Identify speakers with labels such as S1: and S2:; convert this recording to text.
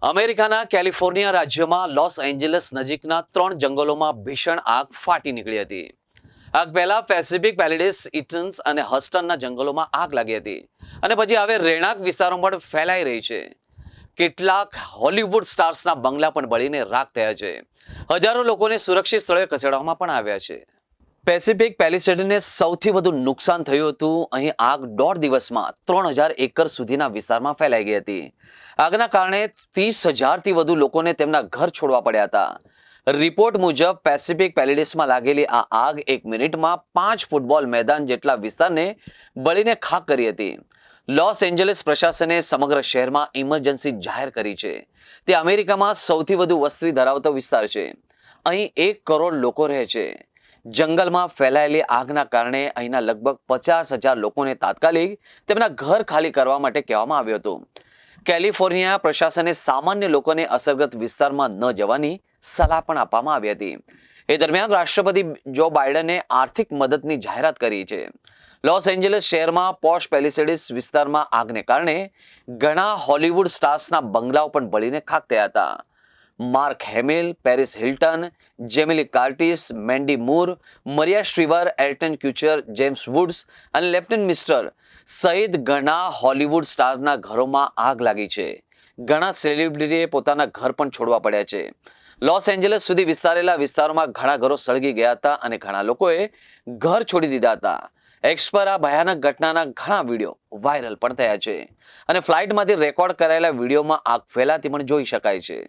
S1: અમેરિકાના કેલિફોર્નિયા રાજ્યમાં Los Angeles નજીકના 3 જંગલોમાં ભીષણ આગ ફાટી નીકળી હતી. આગ પહેલા પેસિફિક પેલિડેસ ઇટન્સ અને હસ્ટનના જંગલોમાં આગ લાગી હતી અને પછી હવે રહેણાંક વિસ્તારોમાં પણ ફેલાઈ રહી છે. કેટલાક હોલિવૂડ સ્ટાર્સના બંગલા પણ બળીને રાખ થયા છે. હજારો લોકોને સુરક્ષિત સ્થળોએ ખસેડવામાં પણ આવ્યા છે. પેસિફિક પેલિસેડને સૌથી વધુ નુકસાન થયું હતું. અહીં આગ 1.5 દિવસમાં 3000 એકર સુધીના વિસ્તારમાં ફેલાઈ ગઈ હતી. આગના કારણે 30,000થી વધુ લોકોને તેમના ઘર છોડવા પડ્યા હતા. રિપોર્ટ મુજબ પેસિફિક પેલિડેસમાં લાગેલી આ આગ 1 મિનિટમાં 5 ફૂટબોલ મેદાન જેટલા વિસ્તારને બળીને ખાક કરી હતી. લોસ એન્જલસ પ્રશાસને સમગ્ર શહેરમાં ઇમરજન્સી જાહેર કરી છે. તે અમેરિકામાં સૌથી વધુ વસ્તી ધરાવતો વિસ્તાર છે. અહીં 1 કરોડ લોકો રહે છે. જંગલમાં ફેલાયેલી આગના કારણે અહીંના લગભગ 50,000 લોકોને તાત્કાલિક તેમના ઘર ખાલી કરવા માટે કહેવામાં આવ્યું હતું. કેલિફોર્નિયા પ્રશાસને સામાન્ય લોકોને અસરગ્રસ્ત વિસ્તારમાં ન જવાની સલાહ પણ આપવામાં આવી હતી. એ દરમિયાન રાષ્ટ્રપતિ જો બાઇડને આર્થિક મદદની જાહેરાત કરી છે. લોસ એન્જલસ શહેરમાં પોશ પેલિસેડ્સ વિસ્તારમાં આગને કારણે ઘણા હોલિવૂડ સ્ટાર્સના બંગલાઓ પણ બળીને ખાક થયા હતા. Mark Hemil, Paris Hilton, જેમિલી કાર્ટિસ, મેન્ડી Moore, મરિયા સ્ટ્રીવર, એલ્ટન ક્યુચર, James woods અને લેફ્ટનન્ટ મિસ્ટર સહિત ઘણા હોલિવૂડ સ્ટારના ઘરોમાં આગ લાગી છે. ઘણા સેલિબ્રિટીએ પોતાના ઘર પણ છોડવા પડ્યા છે. લોસ એન્જલસ સુધી વિસ્તારેલા વિસ્તારોમાં ઘણા ઘરો સળગી ગયા હતા અને ઘણા લોકોએ ઘર છોડી દીધા હતા. એક્સ પર આ ભયાનક ઘટનાના ઘણા વિડીયો વાયરલ પણ થયા છે અને ફ્લાઇટમાંથી રેકોર્ડ કરાયેલા વિડીયોમાં આગ ફેલાતી પણ જોઈ શકાય છે.